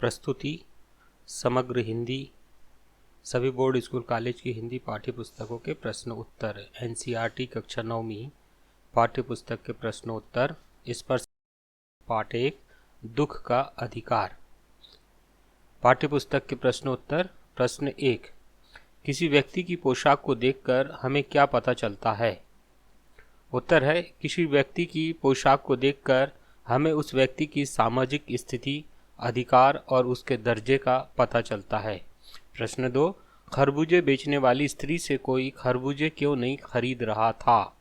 प्रस्तुति समग्र हिंदी सभी बोर्ड स्कूल कॉलेज की हिंदी पाठ्य पुस्तकों के प्रश्न उत्तर एनसीईआरटी कक्षा 9वीं पाठ्य पुस्तक के प्रश्न उत्तर। इस पर पाठ 1 दुख का अधिकार। पाठ्य पुस्तक के प्रश्न उत्तर। प्रश्न 1, किसी व्यक्ति की पोशाक को देखकर हमें क्या पता चलता है? उत्तर है, किसी व्यक्ति की पोशाक को देखकर हमें उस व्यक्ति की सामाजिक स्थिति, अधिकार और उसके दर्जे का पता चलता है। प्रश्न 2, खरबूजे बेचने वाली स्त्री से कोई खरबूजे क्यों नहीं खरीद रहा था?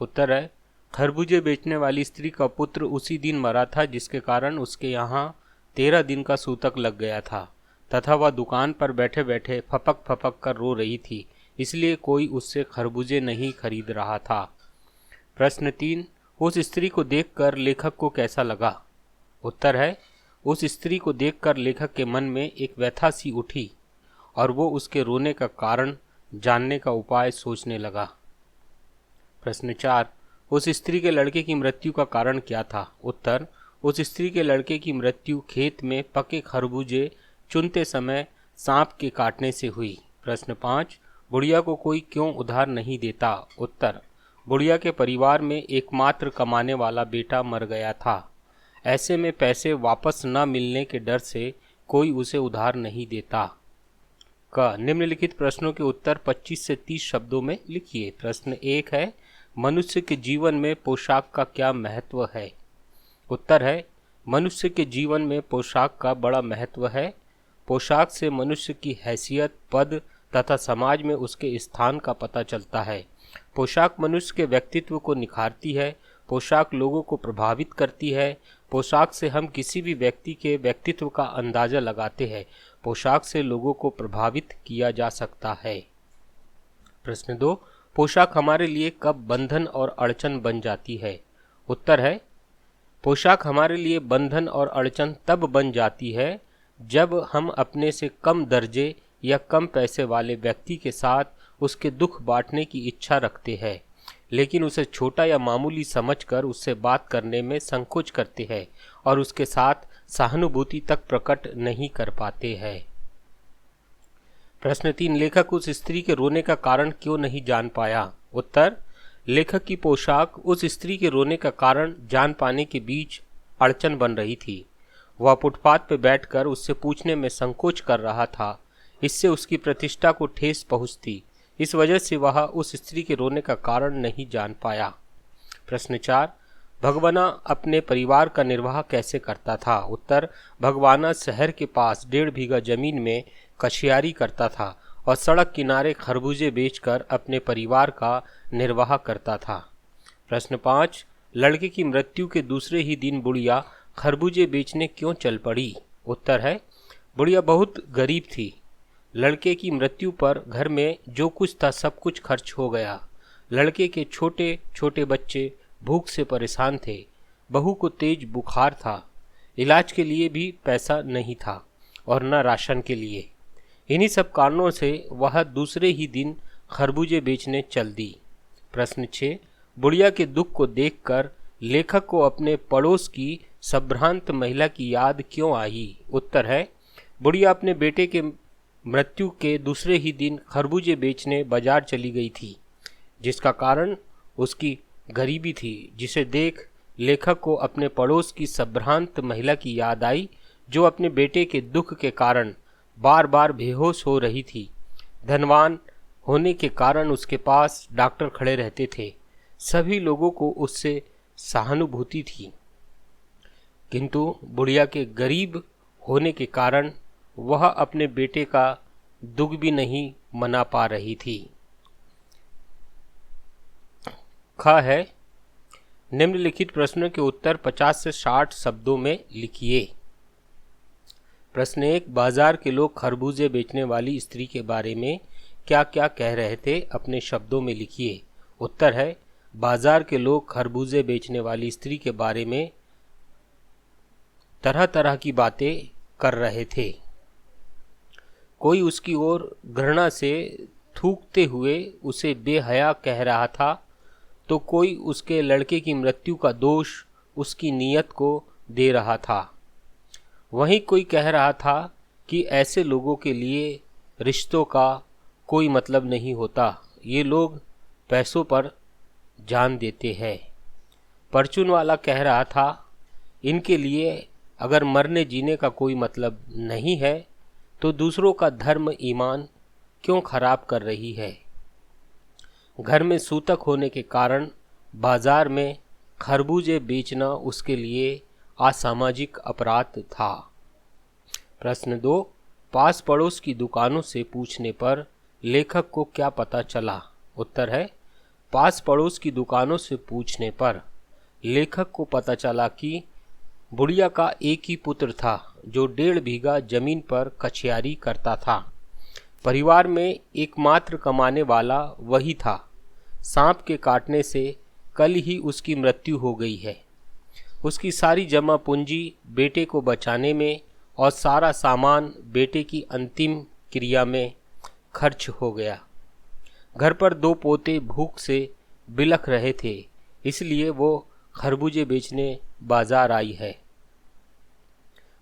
उत्तर है, खरबूजे बेचने वाली स्त्री का पुत्र उसी दिन मरा था, जिसके कारण उसके यहाँ 13 दिन का सूतक लग गया था तथा वह दुकान पर बैठे बैठे फपक फपक कर रो रही थी, इसलिए कोई उससे खरबूजे नहीं खरीद रहा था। प्रश्न 3, उस स्त्री को देखकर लेखक को कैसा लगा? उत्तर है, उस स्त्री को देखकर लेखक के मन में एक व्यथा सी उठी और वो उसके रोने का कारण जानने का उपाय सोचने लगा। प्रश्न 4, उस स्त्री के लड़के की मृत्यु का कारण क्या था? उत्तर, उस स्त्री के लड़के की मृत्यु खेत में पके खरबूजे चुनते समय सांप के काटने से हुई। प्रश्न 5, बुढ़िया को कोई क्यों उधार नहीं देता? उत्तर, बुढ़िया के परिवार में एकमात्र कमाने वाला बेटा मर गया था, ऐसे में पैसे वापस न मिलने के डर से कोई उसे उधार नहीं देता। क, निम्नलिखित प्रश्नों के उत्तर 25 से 30 शब्दों में लिखिए। प्रश्न 1 है, मनुष्य के जीवन में पोशाक का क्या महत्व है? उत्तर है, मनुष्य के जीवन में पोशाक का बड़ा महत्व है। पोशाक से मनुष्य की हैसियत, पद तथा समाज में उसके स्थान का पता चलता है। पोशाक मनुष्य के व्यक्तित्व को निखारती है। पोशाक लोगों को प्रभावित करती है। पोशाक से हम किसी भी व्यक्ति के व्यक्तित्व का अंदाजा लगाते हैं। पोशाक से लोगों को प्रभावित किया जा सकता है। प्रश्न 2, पोशाक हमारे लिए कब बंधन और अड़चन बन जाती है? उत्तर है, पोशाक हमारे लिए बंधन और अड़चन तब बन जाती है जब हम अपने से कम दर्जे या कम पैसे वाले व्यक्ति के साथ उसके दुख बांटने की इच्छा रखते हैं, लेकिन उसे छोटा या मामूली समझकर उससे बात करने में संकोच करते हैं और उसके साथ सहानुभूति तक प्रकट नहीं कर पाते हैं। प्रश्न 3, लेखक उस स्त्री के रोने का कारण क्यों नहीं जान पाया? उत्तर, लेखक की पोशाक उस स्त्री के रोने का कारण जान पाने के बीच अड़चन बन रही थी। वह फुटपाथ पर बैठकर उससे पूछने में संकोच कर रहा था, इससे उसकी प्रतिष्ठा को ठेस पहुंचती। इस वजह से वह उस स्त्री के रोने का कारण नहीं जान पाया। प्रश्न 4, भगवाना अपने परिवार का निर्वाह कैसे करता था? उत्तर, भगवाना शहर के पास 1.5 बीघा जमीन में कशियारी करता था और सड़क किनारे खरबूजे बेचकर अपने परिवार का निर्वाह करता था। प्रश्न 5, लड़के की मृत्यु के दूसरे ही दिन बुढ़िया खरबूजे बेचने क्यों चल पड़ी? उत्तर है, बुढ़िया बहुत गरीब थी। लड़के की मृत्यु पर घर में जो कुछ था सब कुछ खर्च हो गया। लड़के के छोटे छोटे बच्चे भूख से परेशान थे। बहू को तेज बुखार था। इलाज के लिए भी पैसा नहीं था और न राशन के लिए। इन्हीं सब कारणों से वह दूसरे ही दिन खरबूजे बेचने चल दी। प्रश्न 6, बुढ़िया के दुख को देखकर लेखक को अपने पड़ोस की संभ्रांत महिला की याद क्यों आई? उत्तर है, बुढ़िया अपने बेटे के मृत्यु के दूसरे ही दिन खरबूजे बेचने बाजार चली गई थी, जिसका कारण उसकी गरीबी थी, जिसे देख लेखक को अपने पड़ोस की संभ्रांत महिला की याद आई, जो अपने बेटे के दुख के कारण बार बार बेहोश हो रही थी। धनवान होने के कारण उसके पास डॉक्टर खड़े रहते थे। सभी लोगों को उससे सहानुभूति थी, किंतु बुढ़िया के गरीब होने के कारण वह अपने बेटे का दुख भी नहीं मना पा रही थी। ख है, निम्नलिखित प्रश्नों के उत्तर 50 से 60 शब्दों में लिखिए। प्रश्न 1, बाजार के लोग खरबूजे बेचने वाली स्त्री के बारे में क्या क्या कह रहे थे? अपने शब्दों में लिखिए। उत्तर है, बाजार के लोग खरबूजे बेचने वाली स्त्री के बारे में तरह तरह की बातें कर रहे थे। कोई उसकी ओर घृणा से थूकते हुए उसे बेहया कह रहा था, तो कोई उसके लड़के की मृत्यु का दोष उसकी नीयत को दे रहा था। वहीं कोई कह रहा था कि ऐसे लोगों के लिए रिश्तों का कोई मतलब नहीं होता, ये लोग पैसों पर जान देते हैं। परचून वाला कह रहा था, इनके लिए अगर मरने जीने का कोई मतलब नहीं है तो दूसरों का धर्म ईमान क्यों खराब कर रही है। घर में सूतक होने के कारण बाजार में खरबूजे बेचना उसके लिए असामाजिक अपराध था। प्रश्न 2, पास पड़ोस की दुकानों से पूछने पर लेखक को क्या पता चला। उत्तर है, पास पड़ोस की दुकानों से पूछने पर लेखक को पता चला कि बुढ़िया का एक ही पुत्र था जो 1.5 बीघा जमीन पर कछियारी करता था। परिवार में एकमात्र कमाने वाला वही था। सांप के काटने से कल ही उसकी मृत्यु हो गई है। उसकी सारी जमा पूंजी बेटे को बचाने में और सारा सामान बेटे की अंतिम क्रिया में खर्च हो गया। घर पर 2 पोते भूख से बिलख रहे थे, इसलिए वो खरबूजे बेचने बाजार आई है।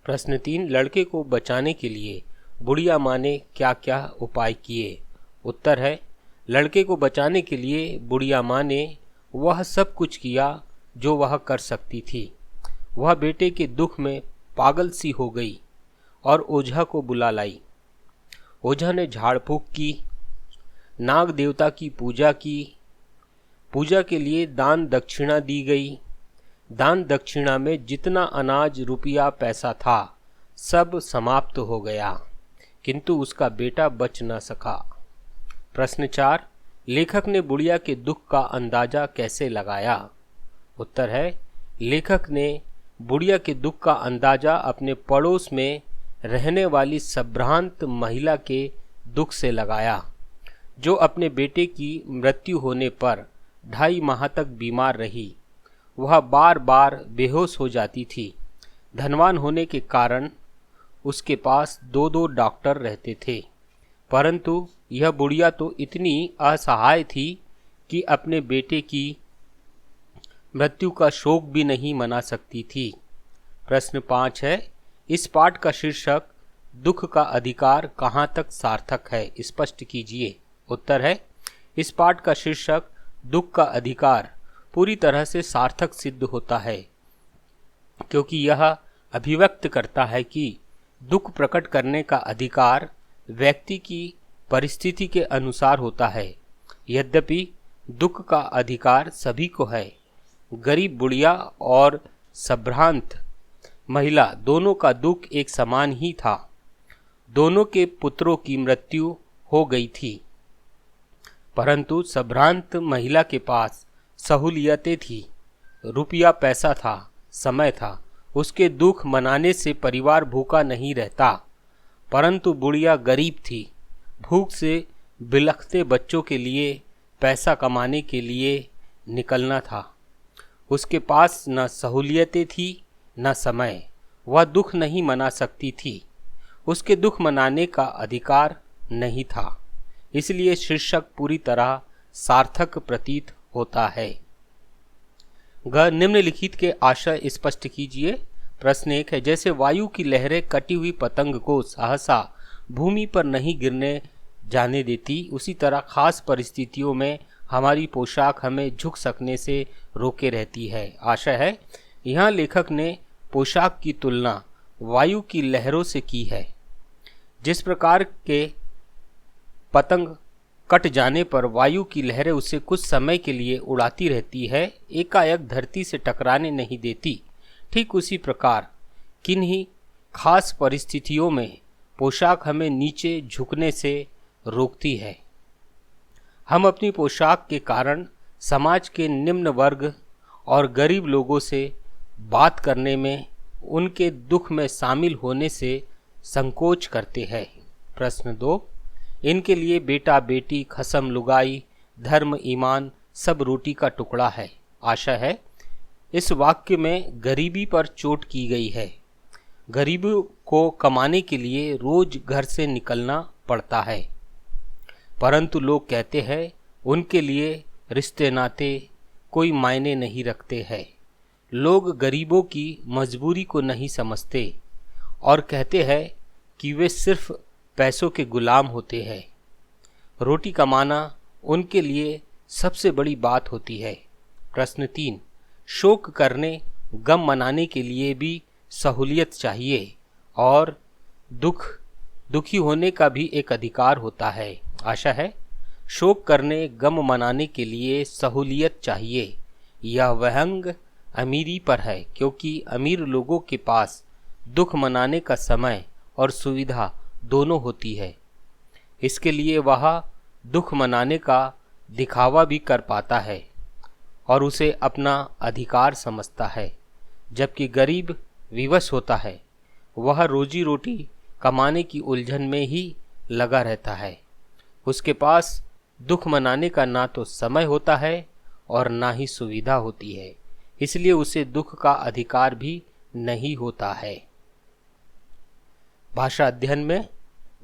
प्रश्न 3, लड़के को बचाने के लिए बुढ़िया माँ ने क्या क्या उपाय किए। उत्तर है, लड़के को बचाने के लिए बुढ़िया माँ ने वह सब कुछ किया जो वह कर सकती थी। वह बेटे के दुख में पागल सी हो गई और ओझा को बुला लाई। ओझा ने झाड़ फूक की, नाग देवता की पूजा की। पूजा के लिए दान दक्षिणा दी गई। दान दक्षिणा में जितना अनाज रुपया पैसा था सब समाप्त हो गया, किंतु उसका बेटा बच न सका। प्रश्न 4, लेखक ने बुढ़िया के दुख का अंदाजा कैसे लगाया। उत्तर है, लेखक ने बुढ़िया के दुख का अंदाजा अपने पड़ोस में रहने वाली संभ्रांत महिला के दुख से लगाया, जो अपने बेटे की मृत्यु होने पर 2.5 माह तक बीमार रही। वह बार बार बेहोश हो जाती थी। धनवान होने के कारण उसके पास 2-2 डॉक्टर रहते थे, परंतु यह बुढ़िया तो इतनी असहाय थी कि अपने बेटे की मृत्यु का शोक भी नहीं मना सकती थी। प्रश्न 5 है, इस पाठ का शीर्षक दुख का अधिकार कहाँ तक सार्थक है, स्पष्ट कीजिए। उत्तर है, इस पाठ का शीर्षक दुख का अधिकार पूरी तरह से सार्थक सिद्ध होता है, क्योंकि यह अभिव्यक्त करता है कि दुख प्रकट करने का अधिकार व्यक्ति की परिस्थिति के अनुसार होता है। यद्यपि दुख का अधिकार सभी को है। गरीब बुढ़िया और संभ्रांत महिला दोनों का दुख एक समान ही था। दोनों के पुत्रों की मृत्यु हो गई थी, परंतु संभ्रांत महिला के पास सहूलियतें थी, रुपया पैसा था, समय था। उसके दुख मनाने से परिवार भूखा नहीं रहता, परंतु बुढ़िया गरीब थी। भूख से बिलखते बच्चों के लिए पैसा कमाने के लिए निकलना था। उसके पास न सहूलियतें थी न समय। वह दुख नहीं मना सकती थी। उसके दुख मनाने का अधिकार नहीं था। इसलिए शीर्षक पूरी तरह सार्थक प्रतीत होता है। निम्नलिखित के आशय स्पष्ट कीजिए। प्रश्न 1 है, जैसे वायु की लहरें कटी हुई पतंग को सहसा भूमि पर नहीं गिरने जाने देती, उसी तरह खास परिस्थितियों में हमारी पोशाक हमें झुक सकने से रोके रहती है। आशय है, यहाँ लेखक ने पोशाक की तुलना वायु की लहरों से की है। जिस प्रकार के पतंग कट जाने पर वायु की लहरें उसे कुछ समय के लिए उड़ाती रहती है, एकाएक धरती से टकराने नहीं देती, ठीक उसी प्रकार किन्हीं खास परिस्थितियों में पोशाक हमें नीचे झुकने से रोकती है। हम अपनी पोशाक के कारण समाज के निम्न वर्ग और गरीब लोगों से बात करने में, उनके दुख में शामिल होने से संकोच करते हैं। प्रश्न 2, इनके लिए बेटा बेटी, खसम लुगाई, धर्म ईमान सब रोटी का टुकड़ा है। आशा है, इस वाक्य में गरीबी पर चोट की गई है। गरीबों को कमाने के लिए रोज घर से निकलना पड़ता है, परंतु लोग कहते हैं उनके लिए रिश्ते नाते कोई मायने नहीं रखते हैं। लोग गरीबों की मजबूरी को नहीं समझते और कहते हैं कि वे सिर्फ पैसों के गुलाम होते हैं। रोटी कमाना उनके लिए सबसे बड़ी बात होती है। प्रश्न 3, शोक करने, गम मनाने के लिए भी सहूलियत चाहिए और दुखी होने का भी एक अधिकार होता है। आशा है शोक करने, गम मनाने के लिए सहूलियत चाहिए। यह व्यंग अमीरी पर है, क्योंकि अमीर लोगों के पास दुख मनाने का समय और सुविधा दोनों होती है। इसके लिए वह दुख मनाने का दिखावा भी कर पाता है और उसे अपना अधिकार समझता है, जबकि गरीब विवश होता है। वह रोजी रोटी कमाने की उलझन में ही लगा रहता है। उसके पास दुख मनाने का ना तो समय होता है और ना ही सुविधा होती है, इसलिए उसे दुख का अधिकार भी नहीं होता है। भाषा अध्ययन में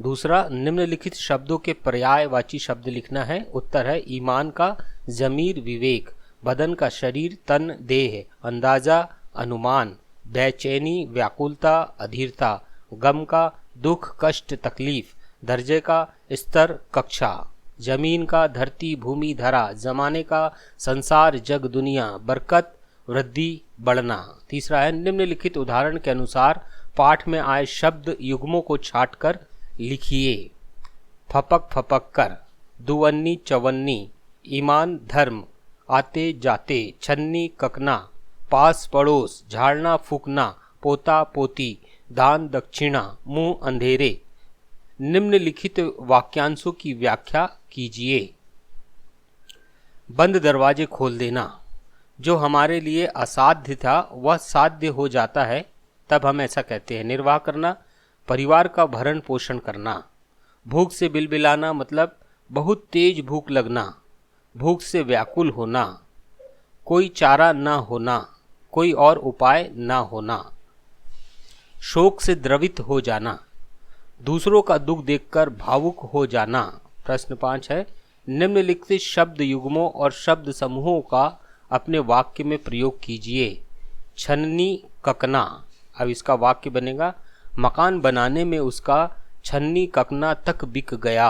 दूसरा, निम्नलिखित शब्दों के पर्यायवाची शब्द लिखना है। उत्तर है ईमान का ज़मीर विवेक, बदन का शरीर तन देह, अंदाजा अनुमान, बेचैनी व्याकुलता अधीरता, गम का दुख कष्ट तकलीफ, दर्जे का स्तर कक्षा, जमीन का धरती भूमि धरा, जमाने का संसार जग दुनिया, बरकत वृद्धि बढ़ना। तीसरा है निम्नलिखित उदाहरण के अनुसार पाठ में आए शब्द युग्मों को छांटकर लिखिए। फपक फपक कर, दुवन्नी चवन्नी, ईमान धर्म, आते जाते, छन्नी ककना, पास पड़ोस, झाड़ना फूकना, पोता पोती, दान दक्षिणा, मुंह अंधेरे। निम्नलिखित वाक्यांशों की व्याख्या कीजिए। बंद दरवाजे खोल देना, जो हमारे लिए असाध्य था वह साध्य हो जाता है, तब हम ऐसा कहते हैं। निर्वाह करना, परिवार का भरण पोषण करना। भूख से बिलबिलाना मतलब बहुत तेज भूख लगना, भूख से व्याकुल होना, कोई चारा न होना, कोई और उपाय न होना। शोक से द्रवित हो जाना, दूसरों का दुख देखकर भावुक हो जाना। प्रश्न 5 है निम्नलिखित शब्द युग्मों और शब्द समूहों का अपने वाक्य में प्रयोग कीजिए। छन्नी ककना, अब इसका वाक्य बनेगा मकान बनाने में उसका छन्नी ककना तक बिक गया।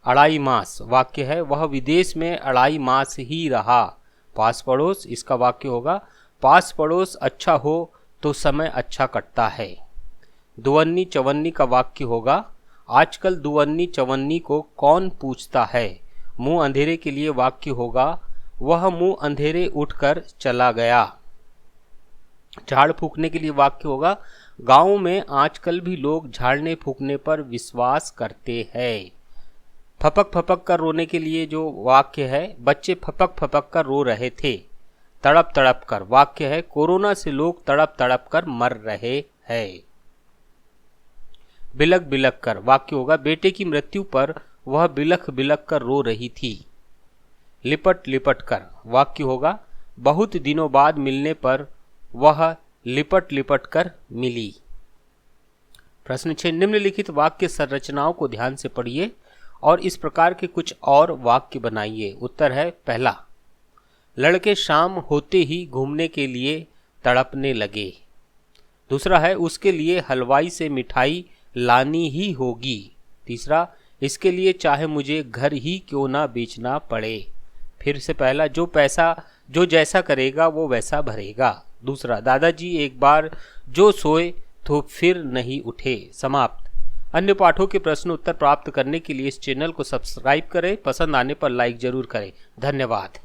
अढ़ाई मास, वाक्य है वह विदेश में अढ़ाई मास ही रहा। पास पड़ोस, इसका वाक्य होगा पास पड़ोस अच्छा हो तो समय अच्छा कटता है। दुवन्नी चवन्नी का वाक्य होगा आजकल दुवन्नी चवन्नी को कौन पूछता है। मुंह अंधेरे के लिए वाक्य होगा वह मुंह अंधेरे उठकर चला गया। झाड़ फूकने के लिए वाक्य होगा गांव में आजकल भी लोग झाड़ने फूकने पर विश्वास करते हैं। फपक फपक कर रोने के लिए जो वाक्य है बच्चे फपक फपक कर रो रहे थे। तड़प तड़प कर, वाक्य है कोरोना से लोग तड़प तड़प कर मर रहे हैं। बिलक बिलक कर, वाक्य होगा बेटे की मृत्यु पर वह बिलख बिलख कर रो रही थी। लिपट लिपट कर, वाक्य होगा बहुत दिनों बाद मिलने पर वह लिपट लिपट कर मिली। प्रश्न 6 निम्नलिखित वाक्य संरचनाओं को ध्यान से पढ़िए और इस प्रकार के कुछ और वाक्य बनाइए। उत्तर है पहला, लड़के शाम होते ही घूमने के लिए तड़पने लगे। दूसरा है उसके लिए हलवाई से मिठाई लानी ही होगी। तीसरा, इसके लिए चाहे मुझे घर ही क्यों ना बेचना पड़े। फिर से पहला, जो जैसा करेगा वो वैसा भरेगा। दूसरा, दादाजी एक बार जो सोए तो फिर नहीं उठे। समाप्त। अन्य पाठों के प्रश्न उत्तर प्राप्त करने के लिए इस चैनल को सब्सक्राइब करें। पसंद आने पर लाइक जरूर करें। धन्यवाद।